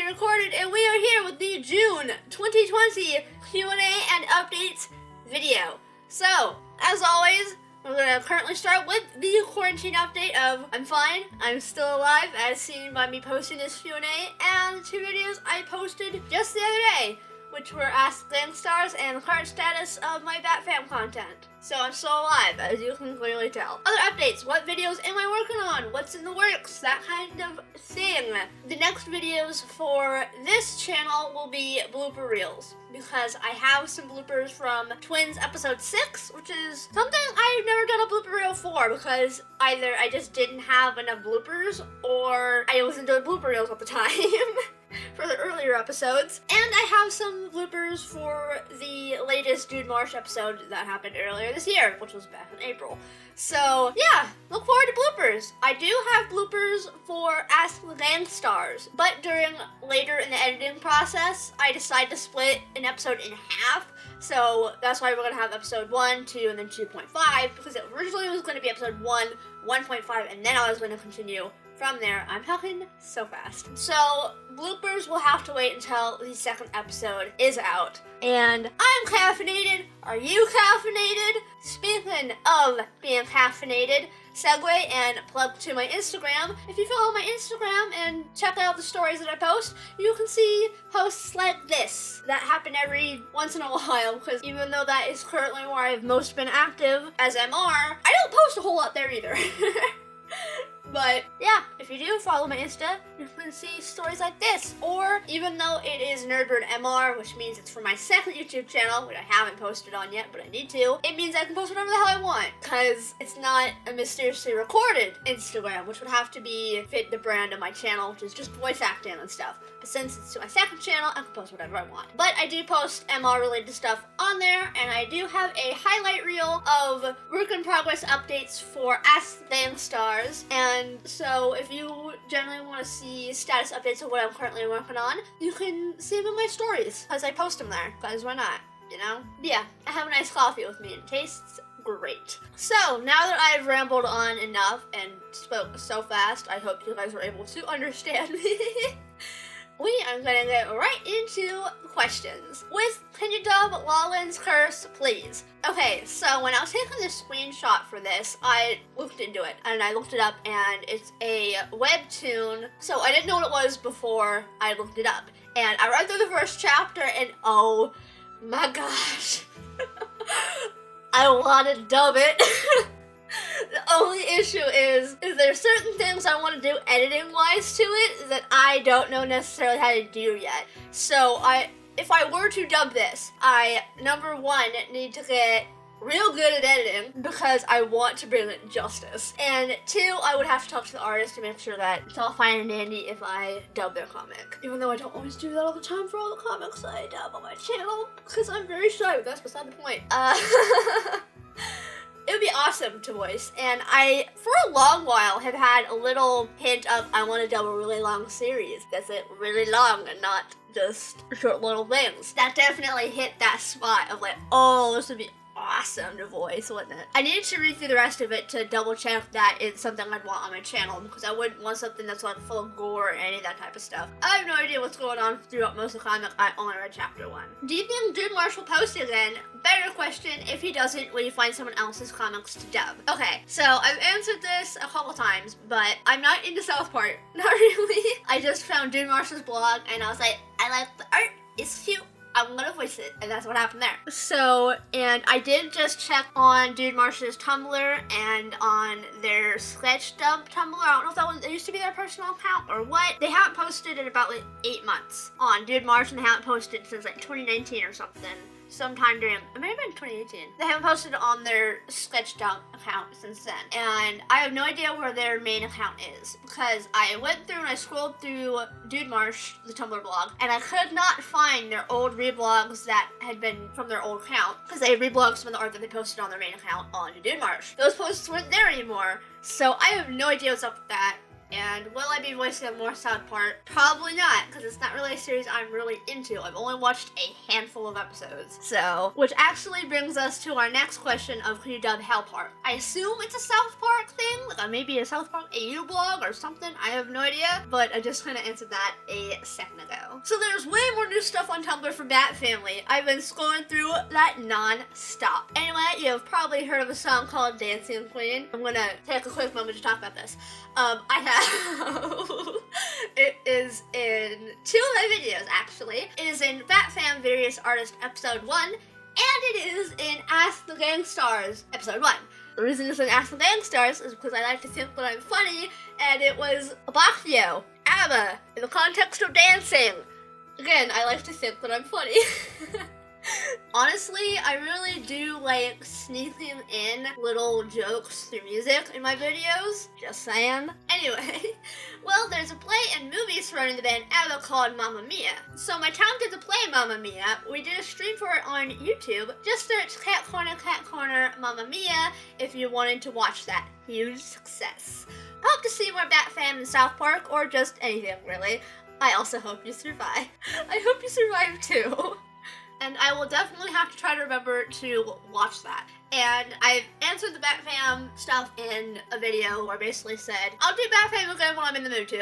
Recorded, and we are here with the June 2020 Q&A and updates video. So, as always, we're going to currently start with the quarantine update of I'm fine, I'm still alive, as seen by me posting this Q&A, and the two videos I posted just the other day, which were Ask Stars and the current status of my Bat Fam content. So I'm still alive, as you can clearly tell. Other updates, what videos am I working on? What's in the works? That kind of thing. The next videos for this channel will be blooper reels, because I have some bloopers from Twins episode 6, which is something I've never done a blooper reel for, because either I just didn't have enough bloopers, or I wasn't doing blooper reels at the time. For the earlier episodes. And I have some bloopers for the latest Dude Marsh episode that happened earlier this year, which was back in April. So yeah, look forward to bloopers. I do have bloopers for Ask Stars, but later in the editing process, I decided to split an episode in half. So that's why we're gonna have episode 1, 2, and then 2.5, because it originally was gonna be episode 1, 1.5, and then I was gonna continue from there. I'm talking so fast. So bloopers will have to wait until the second episode is out. And I'm caffeinated. Are you caffeinated? Speaking of being caffeinated, segue and plug to my Instagram. If you follow my Instagram and check out the stories that I post, you can see posts like this that happen every once in a while, because even though that is currently where I've most been active as MR, I don't post a whole lot there either. But yeah, if you do follow my Insta, you can see stories like this. Or even though it is Nerdbird MR, which means it's for my second YouTube channel, which I haven't posted on yet, but I need to, it means I can post whatever the hell I want, because it's not a Mysteriously Recorded Instagram, which would have to fit the brand of my channel, which is just voice acting and stuff. But since it's to my second channel, I can post whatever I want. But I do post MR related stuff on there, and I do have a highlight reel of work in progress updates for Ask Stars. And so if you generally want to see status updates of what I'm currently working on, you can see them in my stories, because I post them there, because why not, you know? Yeah, I have a nice coffee with me and it tastes great. So now that I've rambled on enough and spoke so fast, I hope you guys were able to understand me. We are gonna get right into questions with can you dub Lawlen's Curse, please? Okay, so when I was taking this screenshot for this, I looked into it, and I looked it up, and it's a webtoon, so I didn't know what it was before I looked it up. And I read through the first chapter, and oh my gosh, I want to dub it. The only issue is there's certain things I want to do editing-wise to it that I don't know necessarily how to do yet. So if I were to dub this, I, number one, need to get real good at editing, because I want to bring it justice. And two, I would have to talk to the artist to make sure that it's all fine and dandy if I dub their comic. Even though I don't always do that all the time for all the comics that I dub on my channel, because I'm very shy, but that's beside the point. It would be awesome to voice, and I, for a long while, have had a little hint of I want to dub a really long series. That's it, really long, and not just short little things. That definitely hit that spot of like, oh, this would be awesome to voice, wouldn't it? I needed to read through the rest of it to double check that it's something I'd want on my channel, because I wouldn't want something that's like full of gore or any of that type of stuff. I have no idea what's going on throughout most of the comic. I only read chapter 1. Do you think Dude Marsh will post again? Better question, if he doesn't, will you find someone else's comics to dub? Okay, so I've answered this a couple times, but I'm not into South Park. Not really. I just found Dude Marsh's blog, and I was like, I like the art, it's cute, I'm gonna voice it, and that's what happened there. So, and I did just check on Dude Marsh's Tumblr and on their Sketch Dump Tumblr. I don't know if it used to be their personal account or what. They haven't posted in about like 8 months on Dude Marsh, and they haven't posted since like 2019 or something. Sometime during, it may have been 2018. They haven't posted on their Sketch Dump account since then. And I have no idea where their main account is, because I went through and I scrolled through Dude Marsh, the Tumblr blog, and I could not find their old reblogs that had been from their old account, because they reblogged some of the art that they posted on their main account onto Dude Marsh. Those posts weren't there anymore, so I have no idea what's up with that. And will I be voicing more South Park? Probably not, because it's not really a series I'm really into. I've only watched a handful of episodes. So, which actually brings us to our next question of can you dub Hell Park? I assume it's a South Park thing, like maybe a South Park AU blog or something. I have no idea, but I just kind of answered that a second ago. So there's way more new stuff on Tumblr for Bat Family. I've been scrolling through that non-stop. Anyway, you've probably heard of a song called Dancing Queen. I'm gonna take a quick moment to talk about this. I have, it is in 2 of my videos actually. It is in Bat Fam Various Artists episode 1, and it is in Ask the Gangstars episode 1. The reason it's in Ask the Gangstars is because I like to think that I'm funny, and it was Ahxello, ABBA, in the context of dancing. Again, I like to think that I'm funny. Honestly, I really do like sneaking in little jokes through music in my videos. Just saying. Anyway, well, there's a play and movie surrounding the band ABBA called Mamma Mia. So my talented to play Mamma Mia, we did a stream for it on YouTube. Just search Cat Corner, Mamma Mia if you wanted to watch that. Huge success. I hope to see more Bat Fam in South Park, or just anything really. I also hope you survive. I hope you survive too. And I will definitely have to try to remember to watch that. And I've answered the Bat Fam stuff in a video where I basically said, I'll do Bat Fam again when I'm in the mood to.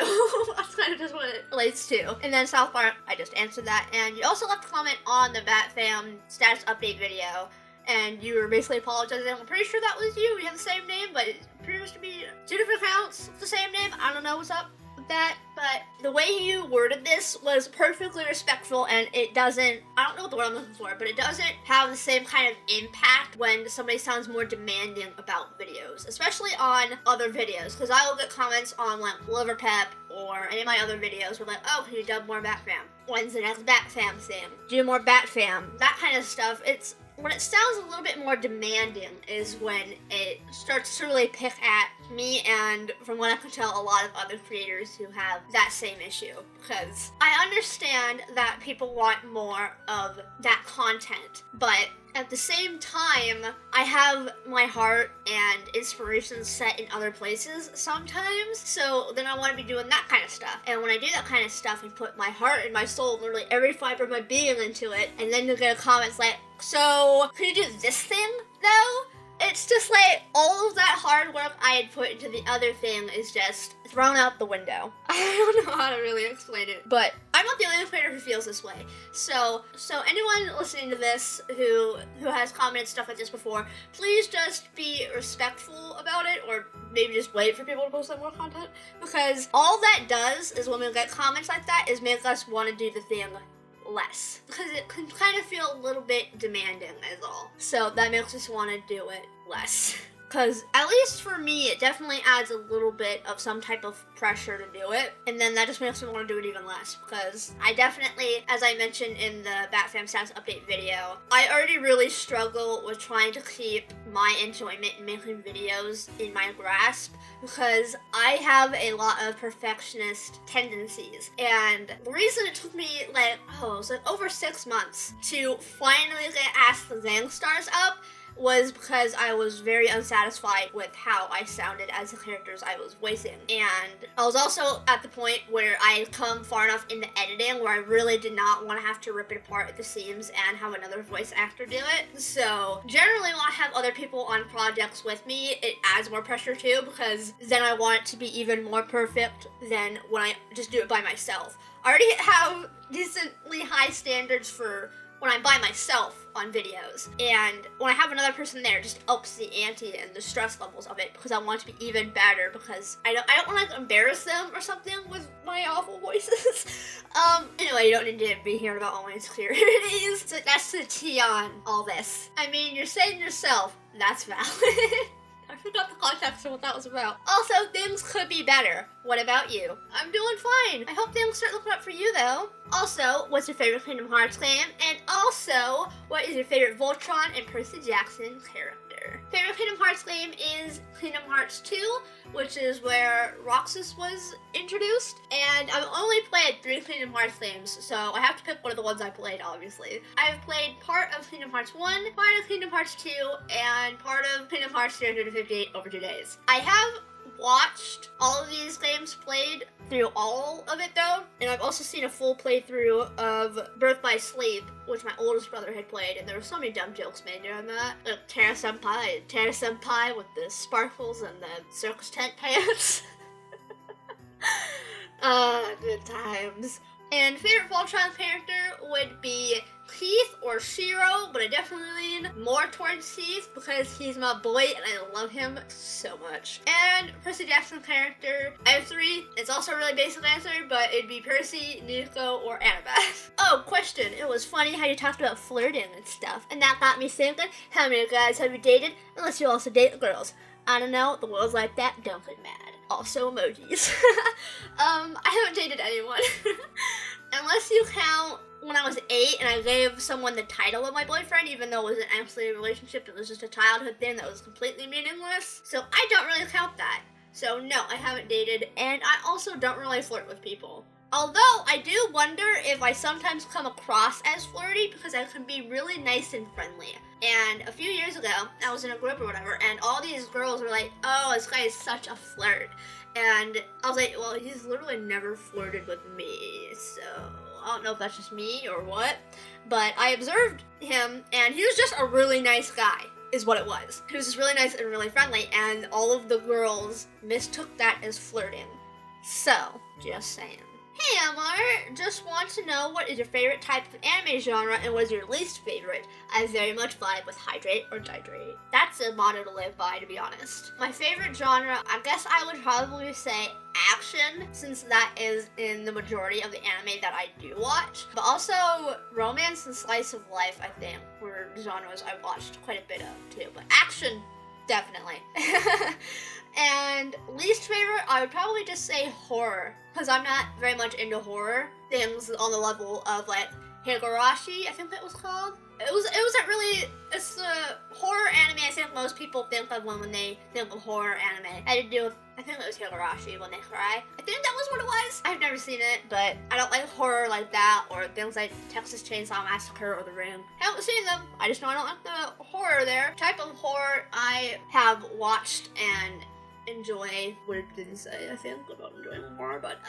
That's kind of just what it relates to. And then South Park, I just answered that. And you also left a comment on the Bat Fam status update video. And you were basically apologizing. I'm pretty sure that was you. We have the same name, but it appears to be 2 different accounts with the same name. I don't know what's up with that, but the way you worded this was perfectly respectful, and it doesn't, I don't know what the word I'm looking for, but it doesn't have the same kind of impact when somebody sounds more demanding about videos, especially on other videos, because I will get comments on like Liver Pep or any of my other videos where like, oh, can you dub more Bat Fam? When's the next Bat Fam thing? Do more Bat Fam? That kind of stuff. It's when it sounds a little bit more demanding is when it starts to really pick at me, and from what I can tell, a lot of other creators who have that same issue. Because I understand that people want more of that content, but at the same time, I have my heart and inspiration set in other places sometimes, so then I want to be doing that kind of stuff. And when I do that kind of stuff and put my heart and my soul, literally every fiber of my being into it, and then you get comments like, so, can you do this thing, though? It's just like, all of that hard work I had put into the other thing is just thrown out the window. I don't know how to really explain it, but I'm not the only creator who feels this way. So anyone listening to this who has commented stuff like this before, please just be respectful about it, or maybe just wait for people to post more content, because all that does is when we get comments like that is make us want to do the thing less, because it can kind of feel a little bit demanding is all. So that makes us want to do it less. Because at least for me, it definitely adds a little bit of some type of pressure to do it, and then that just makes me want to do it even less, because I definitely, as I mentioned in the Bat Fam status update video, I already really struggle with trying to keep my enjoyment in making videos in my grasp, because I have a lot of perfectionist tendencies, and the reason it took me it was like over 6 months to finally get Ask the Gangstars up was because I was very unsatisfied with how I sounded as the characters I was voicing. And I was also at the point where I had come far enough into editing where I really did not want to have to rip it apart at the seams and have another voice actor do it. So generally when I have other people on projects with me, it adds more pressure too, because then I want it to be even more perfect than when I just do it by myself. I already have decently high standards for when I'm by myself on videos, and when I have another person there, it just ups the ante and the stress levels of it, because I want it to be even better, because I don't want to embarrass them or something with my awful voices. Anyway, you don't need to be hearing about all my insecurities. So that's the tea on all this. I mean, you're saying yourself, that's valid. I forgot the context of what that was about. Also, things could be better. What about you? I'm doing fine. I hope things start looking up for you, though. Also, what's your favorite Kingdom Hearts game? And also, what is your favorite Voltron and Percy Jackson character? Favorite Kingdom Hearts game is Kingdom Hearts 2, which is where Roxas was introduced. And I've only played 3 Kingdom Hearts games, so I have to pick one of the ones I played, obviously. I've played part of Kingdom Hearts 1, part of Kingdom Hearts 2, and part of Kingdom Hearts 358 over 2 days. I have watched all of these games played through all of it though, and I've also seen a full playthrough of Birth by Sleep, which my oldest brother had played, and there were so many dumb jokes made during that. Like Terra Senpai with the sparkles and the circus tent pants. Good times. And favorite fall child character would be Keith or Shiro, but I definitely lean more towards Keith because he's my boy and I love him so much. And Percy Jackson character, I have 3. It's also a really basic answer, but it'd be Percy, Nico, or Annabeth. Oh, question. It was funny how you talked about flirting and stuff, and that got me thinking, how many guys have you dated? Unless you also date girls. I don't know, the world's like that, don't get mad. Also emojis. I haven't dated anyone. Unless you count when I was 8 and I gave someone the title of my boyfriend, even though it wasn't actually a relationship, it was just a childhood thing that was completely meaningless. So I don't really count that. So no, I haven't dated, and I also don't really flirt with people. Although, I do wonder if I sometimes come across as flirty because I can be really nice and friendly. And a few years ago, I was in a group or whatever, and all these girls were like, oh, this guy is such a flirt. And I was like, well, he's literally never flirted with me, so I don't know if that's just me or what. But I observed him, and he was just a really nice guy, is what it was. He was just really nice and really friendly, and all of the girls mistook that as flirting. So, just saying. Hey Amar, just want to know what is your favorite type of anime genre and what is your least favorite? I very much vibe with hydrate or dihydrate. That's a motto to live by, to be honest. My favorite genre, I guess I would probably say action, since that is in the majority of the anime that I do watch. But also romance and slice of life, I think, were genres I watched quite a bit of too. But action, definitely. And least favorite, I would probably just say horror, because I'm not very much into horror things on the level of like Higurashi, I think that was called. It wasn't really, it's the horror anime I think most people think of when they think of horror anime. It had to do with, I think it was Higurashi when they cry. I think that was what it was. I've never seen it, but I don't like horror like that, or things like Texas Chainsaw Massacre or The Ring. I haven't seen them, I just know I don't like the horror there. Type of horror I have watched and enjoy, what it didn't say, I think, about enjoying more, but,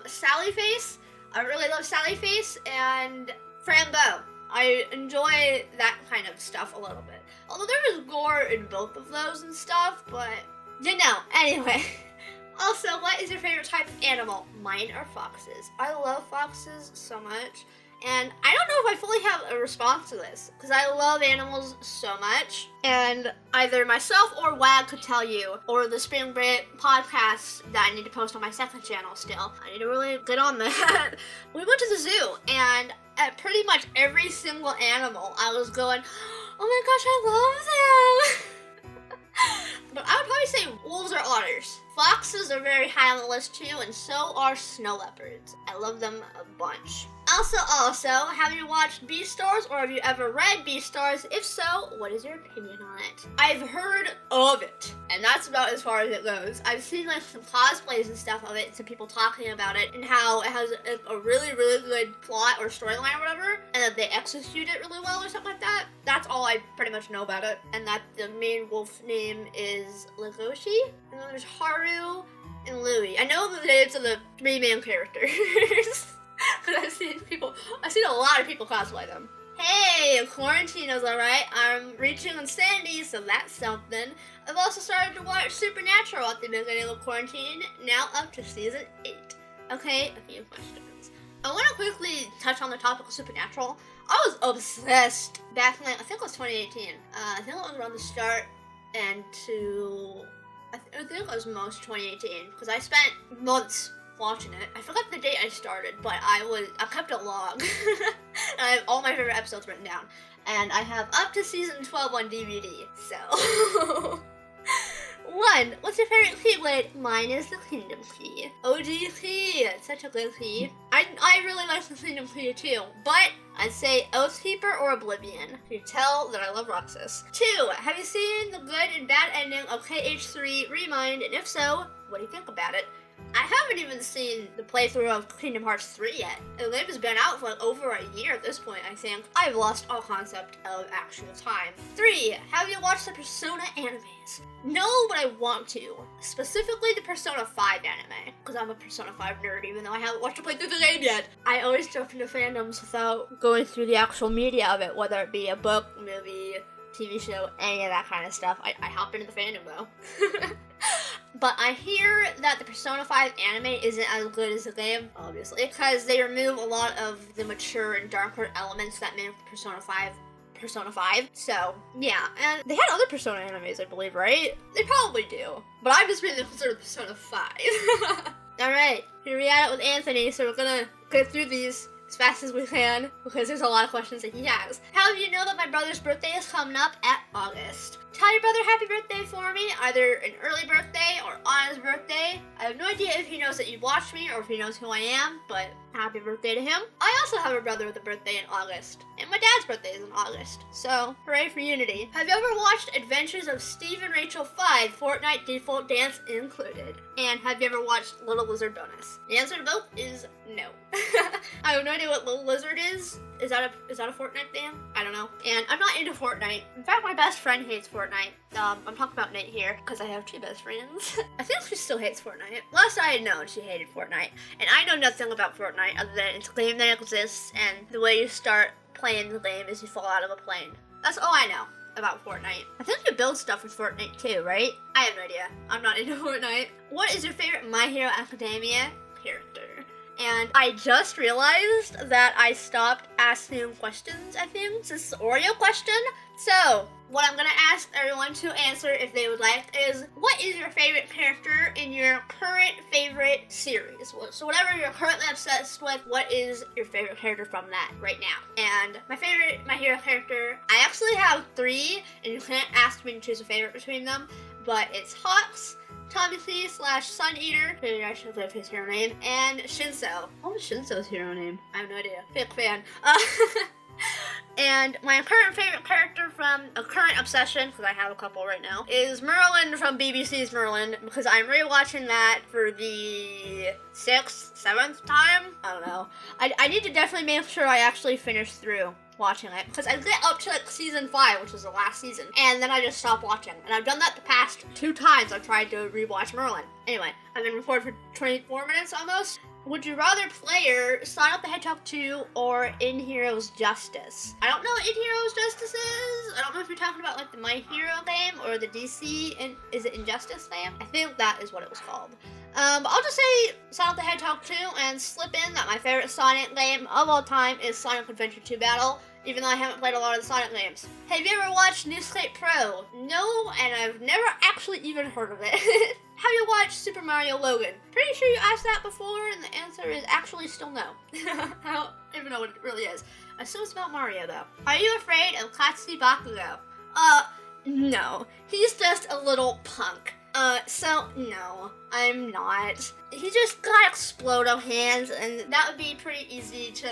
Sally Face. I really love Sally Face, and Frambo. I enjoy that kind of stuff a little bit. Although there is gore in both of those and stuff, but, you know, anyway. Also, what is your favorite type of animal? Mine are foxes. I love foxes so much. And I don't know if I fully have a response to this, because I love animals so much. And either myself or WAG could tell you, or the Spring Break podcast that I need to post on my second channel still. I need to really get on that. We went to the zoo, and at pretty much every single animal, I was going, oh my gosh, I love them. But I would probably say wolves or otters. Foxes are very high on the list too, and so are snow leopards. I love them a bunch. Also, have you watched Beastars or have you ever read Beastars? If so, what is your opinion on it? I've heard of it, and that's about as far as it goes. I've seen like some cosplays and stuff of it, some people talking about it, and how it has a really, really good plot or storyline or whatever, and that they execute it really well or something like that. That's all I pretty much know about it, and that the main wolf name is Legoshi, and then there's Haru and Louie. I know the names of the 3 main characters. Because I've seen a lot of people cosplay them. Hey, quarantine is alright. I'm reaching insanity, so that's something. I've also started to watch Supernatural at the beginning of quarantine, now up to season 8. Okay, a few questions. I want to quickly touch on the topic of Supernatural. I was obsessed back in, I think it was 2018. I think it was around the start and I think it was most 2018, because I spent months watching it. I forgot the date I started, but I kept a log. And I have all my favorite episodes written down. And I have up to season 12 on DVD, so. 1. What's your favorite keyblade? Mine is the Kingdom Key. OG key, it's such a good key. I really like the Kingdom Key too, but I'd say Oathkeeper or Oblivion. You tell that I love Roxas. 2. Have you seen the good and bad ending of KH3 Remind? And if so, what do you think about it? I haven't even seen the playthrough of Kingdom Hearts 3 yet. The game has been out for like over a year at this point, I think. I've lost all concept of actual time. 3, have you watched the Persona animes? No, but I want to. Specifically the Persona 5 anime, because I'm a Persona 5 nerd even though I haven't watched or played through the game yet. I always jump into fandoms without going through the actual media of it, whether it be a book, movie, TV show, any of that kind of stuff. I hop into the fandom though. But I hear that the Persona 5 anime isn't as good as the game, obviously, because they remove a lot of the mature and darker elements that make Persona 5 Persona 5. So, yeah, and they had other Persona animes, I believe, right? They probably do. But I've just been considered Persona 5. Alright, here we at it with Anthony, so we're gonna get through these as fast as we can, because there's a lot of questions that he has. How do you know that my brother's birthday is coming up at August? Tell your brother happy birthday for me, either an early birthday or on his birthday. I have no idea if he knows that you watched me or if he knows who I am, but happy birthday to him. I also have a brother with a birthday in August, and my dad's birthday is in August, so hooray for unity. Have you ever watched Adventures of Steve and Rachel 5, Fortnite default dance included? And have you ever watched Little Lizard Bonus? The answer to both is no. I have no idea what Little Lizard is. Is that a Fortnite thing? I don't know. And I'm not into Fortnite. In fact, my best friend hates Fortnite. I'm talking about Nate here, because I have 2 best friends. I think she still hates Fortnite. Last I had known, she hated Fortnite. And I know nothing about Fortnite other than it's a game that exists, and the way you start playing the game is you fall out of a plane. That's all I know about Fortnite. I think you build stuff with Fortnite too, right? I have no idea. I'm not into Fortnite. What is your favorite My Hero Academia character? And I just realized that I stopped asking questions, I think, since the Oreo question. So, what I'm gonna ask everyone to answer if they would like is, what is your favorite character in your current favorite series? So whatever you're currently obsessed with, what is your favorite character from that right now? And my favorite My Hero character, I actually have 3, and you can't ask me to choose a favorite between them, but it's Hawks, Tommy C / Sun Eater, maybe I should have his hero name, and Shinso. What was Shinso's hero name? I have no idea. Big fan. And my current favorite character from a current obsession, because I have a couple right now, is Merlin from BBC's Merlin, because I'm rewatching that for the 6th, 7th time? I don't know. I need to definitely make sure I actually finish through watching it, because I get up to like season 5, which was the last season, and then I just stop watching. And I've done that the past 2 times I've tried to rewatch Merlin. Anyway, I've been recording for 24 minutes almost. Would you rather play Sonic the Hedgehog 2 or In Heroes Justice? I don't know what In Heroes Justice is. I don't know if you're talking about like the My Hero game or the DC, is it Injustice game? I think that is what it was called. But I'll just say Sonic the Hedgehog 2 and slip in that my favorite Sonic game of all time is Sonic Adventure 2 Battle, even though I haven't played a lot of the Sonic games. Have you ever watched Newscape Pro? No, and I've never actually even heard of it. Have you watched Super Mario Logan? Pretty sure you asked that before, and the answer is actually still no. I don't even know what it really is. I assume it's about Mario, though. Are you afraid of Katsuki Bakugo? No. He's just a little punk. So, no, I'm not. He just got Explodo hands, and that would be pretty easy to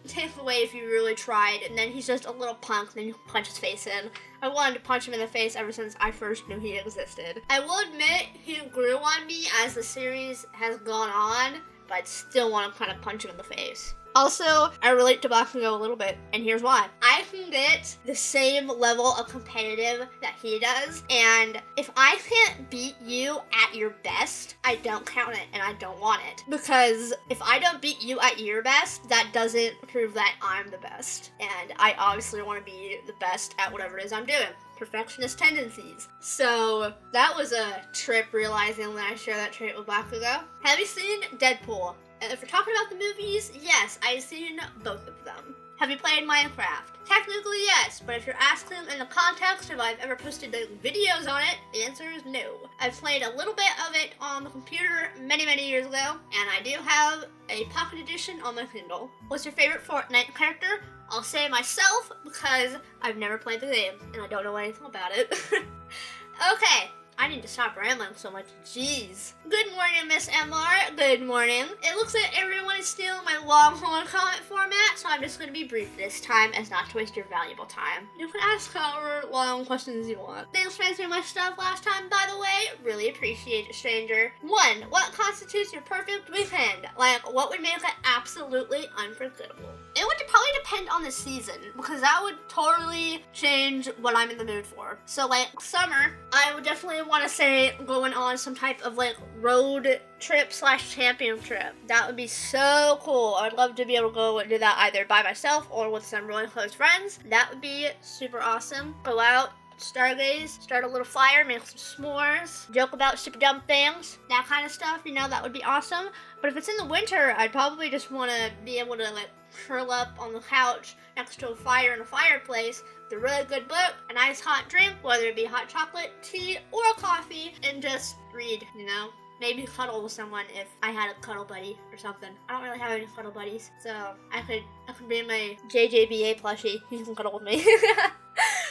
take away if you really tried, and then he's just a little punk, then you punch his face in. I wanted to punch him in the face ever since I first knew he existed. I will admit, he grew on me as the series has gone on, but I'd still want to kind of punch him in the face. Also, I relate to Bakugo a little bit, and here's why. I can get the same level of competitive that he does, and if I can't beat you at your best, I don't count it, and I don't want it. Because if I don't beat you at your best, that doesn't prove that I'm the best. And I obviously want to be the best at whatever it is I'm doing. Perfectionist tendencies. So that was a trip realizing that I share that trait with Bakugo. Have you seen Deadpool? And if we're talking about the movies, yes, I've seen both of them. Have you played Minecraft? Technically, yes, but if you're asking in the context if I've ever posted videos on it, the answer is no. I've played a little bit of it on the computer many, many years ago, and I do have a Pocket Edition on my Kindle. What's your favorite Fortnite character? I'll say myself, because I've never played the game, and I don't know anything about it. Okay, I need to stop rambling so much. Jeez. Good morning, Miss MR. Good morning. It looks like everyone is still in my longhorn comment format, so I'm just going to be brief this time as not to waste your valuable time. You can ask however long questions you want. Thanks for answering my stuff last time, by the way. Really appreciate it, stranger. 1. What constitutes your perfect weekend? Like, what would make it absolutely unforgettable? It would probably depend on the season, because that would totally change what I'm in the mood for. So, like, summer, I would definitely want to say going on some type of, like, road trip / camping trip. That would be so cool. I'd love to be able to go and do that either by myself or with some really close friends. That would be super awesome. Go out, stargaze, start a little fire, make some s'mores, joke about super dumb things, that kind of stuff, you know, that would be awesome. But if it's in the winter, I'd probably just want to be able to, like, curl up on the couch next to a fire in a fireplace with a really good book, a nice hot drink, whether it be hot chocolate, tea, or coffee, and just read, you know? Maybe cuddle with someone if I had a cuddle buddy or something. I don't really have any cuddle buddies, so I could be my JJBA plushie. He can cuddle with me. I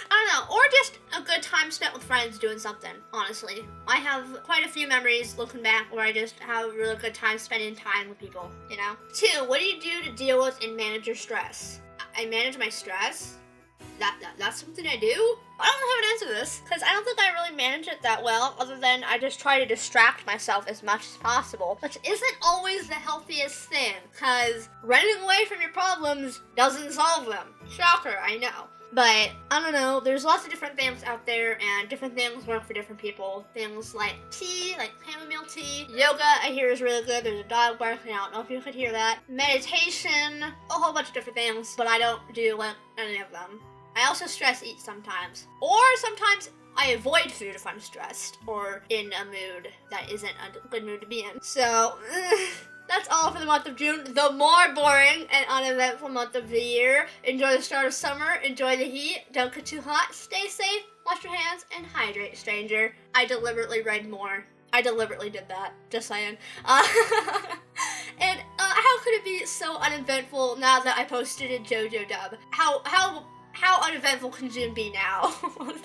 don't know, or just a good time spent with friends doing something, honestly. I have quite a few memories looking back where I just have a really good time spending time with people, you know? 2, what do you do to deal with and manage your stress? I manage my stress? That's something I do? I don't have an answer to this, because I don't think I really manage it that well, other than I just try to distract myself as much as possible, which isn't always the healthiest thing, because running away from your problems doesn't solve them. Shocker, I know. But, I don't know, there's lots of different things out there, and different things work for different people. Things like tea, like chamomile tea. Yoga, I hear, is really good. There's a dog barking, I don't know if you could hear that. Meditation, a whole bunch of different things, but I don't do, like, any of them. I also stress eat sometimes. Or sometimes I avoid food if I'm stressed, or in a mood that isn't a good mood to be in. So, that's all for the month of June, the more boring and uneventful month of the year. Enjoy the start of summer, enjoy the heat, don't get too hot, stay safe, wash your hands, and hydrate, stranger. I deliberately read more. I deliberately did that, just saying. And how could it be so uneventful now that I posted a JoJo dub? How uneventful can June be now?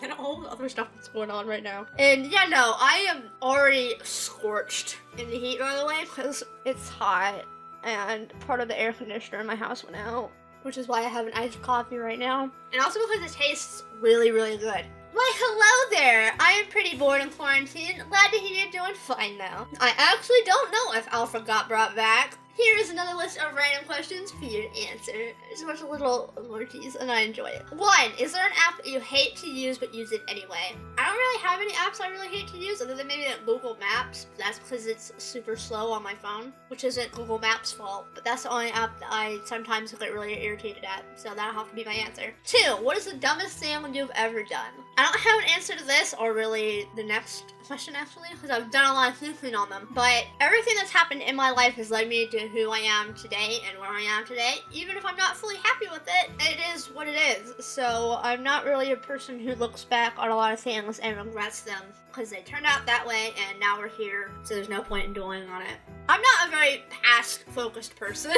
And all the other stuff that's going on right now. And yeah, no, I am already scorched in the heat, by the way, because it's hot. And part of the air conditioner in my house went out, which is why I have an iced coffee right now. And also because it tastes really, really good. Why, hello there! I am pretty bored in quarantine. Glad to hear you're doing fine now. I actually don't know if Alpha got brought back. Here is another list of random questions for you to answer. There's a bunch of little emojis, and I enjoy it. 1, is there an app that you hate to use but use it anyway? I don't really have any apps I really hate to use, other than maybe like Google Maps. That's because it's super slow on my phone, which isn't Google Maps' fault. But that's the only app that I sometimes get really irritated at, so that'll have to be my answer. 2, what is the dumbest thing you've ever done? I don't have an answer to this, or really the next question actually, because I've done a lot of thinking on them. But everything that's happened in my life has led me to who I am today and where I am today. Even if I'm not fully happy with it, it is what it is. So I'm not really a person who looks back on a lot of things and regrets them, because they turned out that way and now we're here, so there's no point in dwelling on it. I'm not a very past-focused person.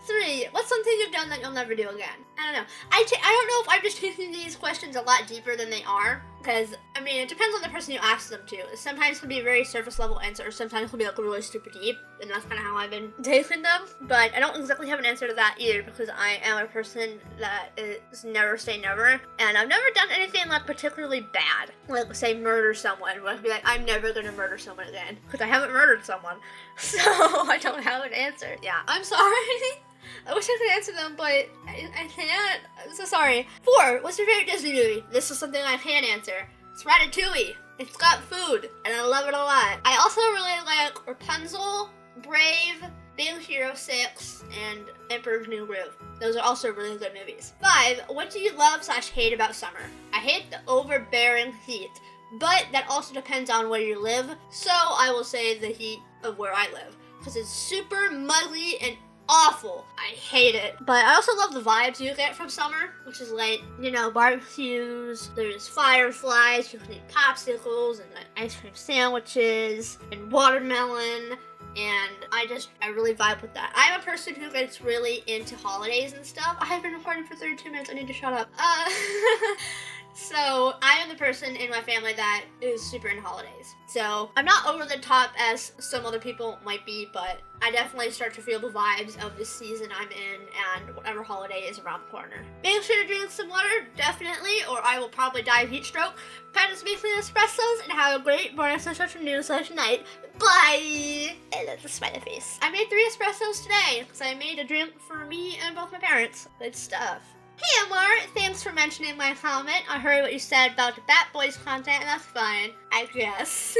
3, what's something you've done that you'll never do again? I don't know. I don't know if I'm just taking these questions a lot deeper than they are, because, I mean, it depends on the person you ask them to. Sometimes it can be a very surface level answer, sometimes it can be like really super deep, and that's kind of how I've been taking them. But I don't exactly have an answer to that either, because I am a person that is never say never, and I've never done anything like particularly bad. Like, say, murder someone, where I'd be like, I'm never gonna murder someone again, because I haven't murdered someone, so I don't have an answer. Yeah, I'm sorry. I wish I could answer them, but I can't. I'm so sorry. 4, what's your favorite Disney movie? This is something I can answer. It's Ratatouille. It's got food, and I love it a lot. I also really like Rapunzel, Brave, Big Hero 6, and Emperor's New Groove. Those are also really good movies. 5, what do you love / hate about summer? I hate the overbearing heat, but that also depends on where you live, so I will say the heat of where I live, because it's super muggy and awful. I hate it. But I also love the vibes you get from summer, which is like, you know, barbecues, there's fireflies, you can eat popsicles and like, ice cream sandwiches and watermelon, and I really vibe with that. I'm a person who gets really into holidays and stuff. I have been recording for 32 minutes, I need to shut up. So I am the person in my family that is super into holidays. So I'm not over the top as some other people might be, but I definitely start to feel the vibes of the season I'm in and whatever holiday is around the corner. Make sure to drink some water, definitely, or I will probably die of heat stroke. Practice making espressos and have a great morning /noon/night. Bye! I love the smiley face. I made 3 espressos today because I made a drink for me and both my parents. Good stuff. Hey Amar, thanks for mentioning my comment. I heard what you said about the Bat Boys content, and that's fine, I guess.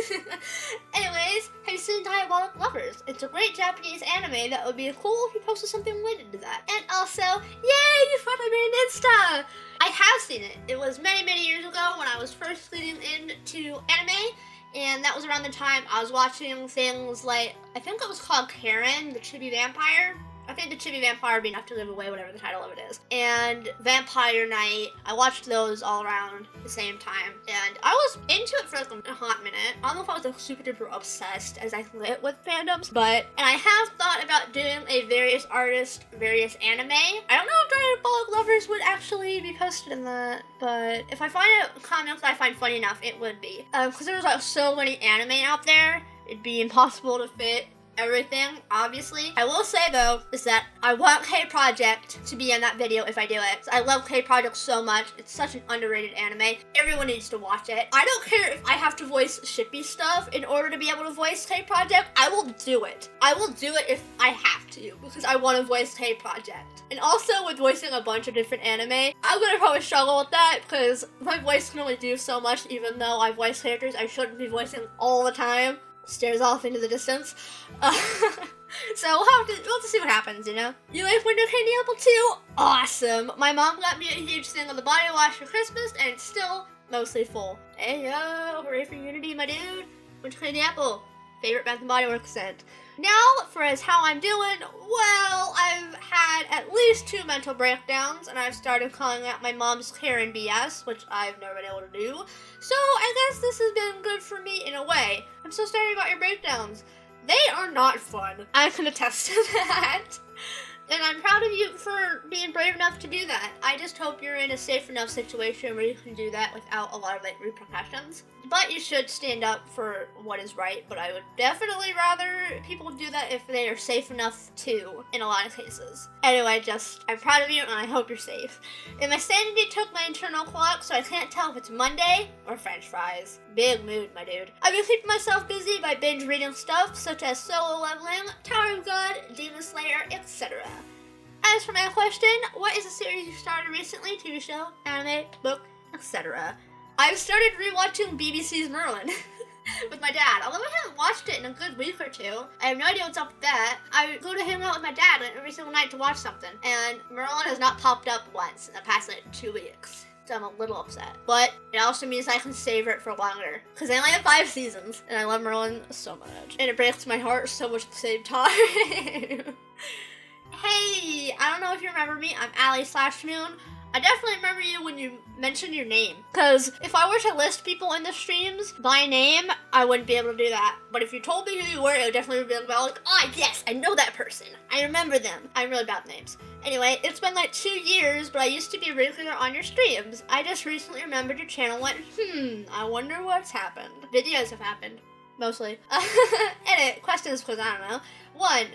Anyways, have you seen Diabolic Lovers? It's a great Japanese anime that would be cool if you posted something related to that. And also, yay, you followed me on Insta! I have seen it. It was many, many years ago when I was first getting into anime, and that was around the time I was watching things like, I think it was called Karen, the Chibi Vampire. I think the Chibi Vampire would be enough to give away whatever the title of it is. And Vampire Night, I watched those all around the same time. And I was into it for like a hot minute. I don't know if I was like super duper obsessed as I lit with fandoms, and I have thought about doing a various artist, various anime. I don't know if Diabolic Lovers would actually be posted in that, but if I find a comic that I find funny enough, it would be. Because there's like so many anime out there, it'd be impossible to fit everything, obviously. I will say though, is that I want K-Project to be in that video if I do it. I love K-Project so much. It's such an underrated anime. Everyone needs to watch it. I don't care if I have to voice shippy stuff in order to be able to voice K-Project. I will do it. I will do it if I have to, because I want to voice K-Project. And also with voicing a bunch of different anime, I'm gonna probably struggle with that because my voice can only do so much. Even though I voice characters I shouldn't be voicing all the time. Stares off into the distance. So we'll have to see what happens, you know? You like Winter Candy Apple too? Awesome! My mom got me a huge thing of the body wash for Christmas, and it's still mostly full. Hey yo, hooray for Unity, my dude! Winter Candy Apple, favorite Bath & Body Works scent. Now, for as how I'm doing, well, I've had at least 2 mental breakdowns, and I've started calling out my mom's Karen BS, which I've never been able to do. So I guess this has been good for me in a way. I'm so sorry about your breakdowns. They are not fun. I can attest to that. And I'm proud of you for being brave enough to do that. I just hope you're in a safe enough situation where you can do that without a lot of like repercussions. But you should stand up for what is right. But I would definitely rather people do that if they are safe enough to, in a lot of cases. Anyway, I'm proud of you and I hope you're safe. And my sanity took my internal clock, so I can't tell if it's Monday or French fries. Big mood, my dude. I've been keeping myself busy by binge reading stuff such as Solo Leveling, Tower of God, Demon Slayer, etc. As for my question, what is a series you started recently? TV show, anime, book, etc. I've started rewatching BBC's Merlin with my dad. Although I haven't watched it in a good week or 2, I have no idea what's up with that. I go to hang out with my dad every single night to watch something, and Merlin has not popped up once in the past like 2 weeks. So I'm a little upset. But it also means I can savor it for longer. Because they only have 5 seasons, and I love Merlin so much. And it breaks my heart so much at the same time. Hey, I don't know if you remember me. I'm Ally/Moon. I definitely remember you when you mentioned your name. Because if I were to list people in the streams by name, I wouldn't be able to do that. But if you told me who you were, it would definitely be like, oh yes, I know that person. I remember them. I'm really bad with names. Anyway, it's been like 2 years, but I used to be regular on your streams. I just recently remembered your channel and went, I wonder what's happened. Videos have happened. Mostly. Edit. Questions, because I don't know. 1,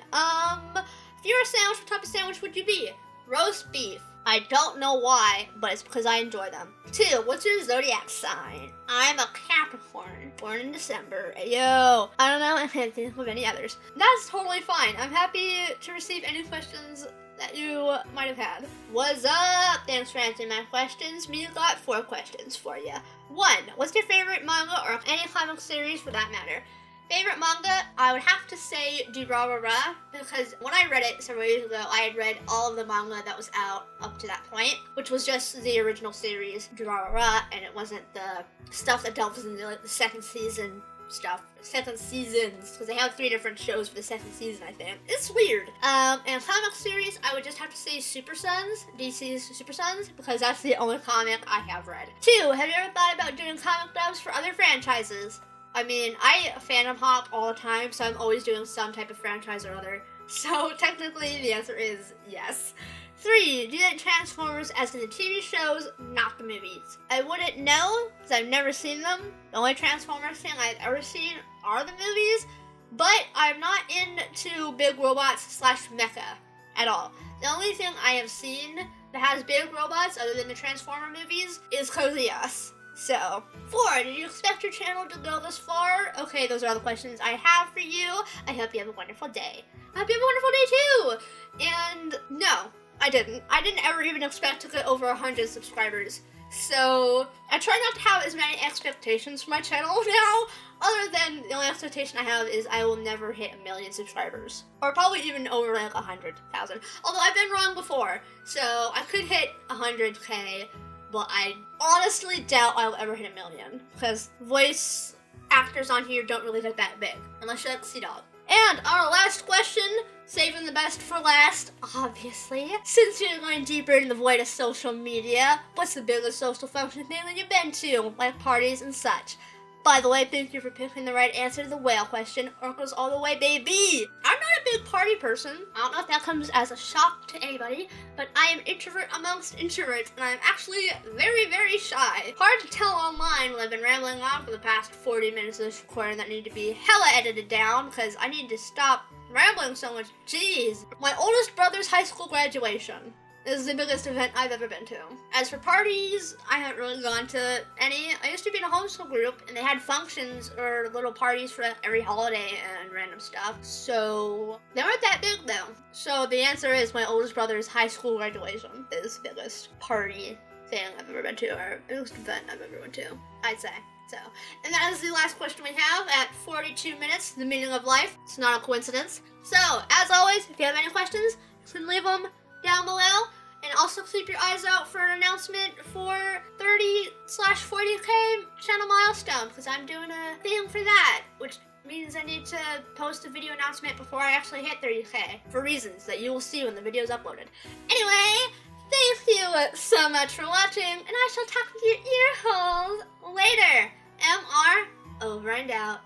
if you were a sandwich, what type of sandwich would you be? Roast beef. I don't know why, but it's because I enjoy them. 2, what's your zodiac sign? I'm a Capricorn, born in December. Ayo. I don't know, I can't think of any others. That's totally fine. I'm happy to receive any questions that you might have had. What's up? Thanks for answering my questions. Me got 4 questions for you. 1, what's your favorite manga or any comic series for that matter? Favorite manga, I would have to say Durarara, because when I read it several years ago, I had read all of the manga that was out up to that point, which was just the original series, Durarara, and it wasn't the stuff that delves into like the second season stuff. Second seasons, because they have 3 different shows for the second season, I think. It's weird. And comic series, I would just have to say Super Sons, DC's Super Sons, because that's the only comic I have read. 2, have you ever thought about doing comic dubs for other franchises? I mean, I fandom hop all the time, so I'm always doing some type of franchise or other. So technically, the answer is yes. 3. Do you like Transformers as in the TV shows, not the movies? I wouldn't know, because I've never seen them. The only Transformers thing I've ever seen are the movies, but I'm not into big robots / mecha at all. The only thing I have seen that has big robots other than the Transformer movies is Cozy Us. So, 4. Did you expect your channel to go this far? Okay, those are all the questions I have for you. I hope you have a wonderful day. I hope you have a wonderful day too! And no, I didn't. I didn't ever even expect to get over 100 subscribers. So, I try not to have as many expectations for my channel now, other than the only expectation I have is I will never hit 1 million subscribers. Or probably even over like 100,000. Although I've been wrong before, so I could hit 100K, but I honestly doubt I'll ever hit 1 million, because voice actors on here don't really get that big, unless you're like Sidon. And our last question, saving the best for last, obviously. Since you're going deeper into the void of social media, what's the biggest social function thing that you've been to, like parties and such? By the way, thank you for picking the right answer to the whale question. Oracles all the way, baby! I'm not a big party person. I don't know if that comes as a shock to anybody, but I am introvert amongst introverts, and I'm actually very, very shy. Hard to tell online when I've been rambling on for the past 40 minutes of this recording that need to be hella edited down, because I need to stop rambling so much. Jeez. My oldest brother's high school graduation is the biggest event I've ever been to. As for parties, I haven't really gone to any. I used to be in a homeschool group, and they had functions or little parties for every holiday and random stuff. So they weren't that big though. So the answer is my oldest brother's high school graduation is the biggest party thing I've ever been to, or biggest event I've ever been to, I'd say. So, and that is the last question we have at 42 minutes, the meaning of life. It's not a coincidence. So, as always, if you have any questions, you can leave them down below. And also keep your eyes out for an announcement for 30/40K channel milestone, because I'm doing a thing for that, which means I need to post a video announcement before I actually hit 30K, for reasons that you will see when the video is uploaded. Anyway, thank you so much for watching, and I shall talk with your ear holes later. MR, over and out.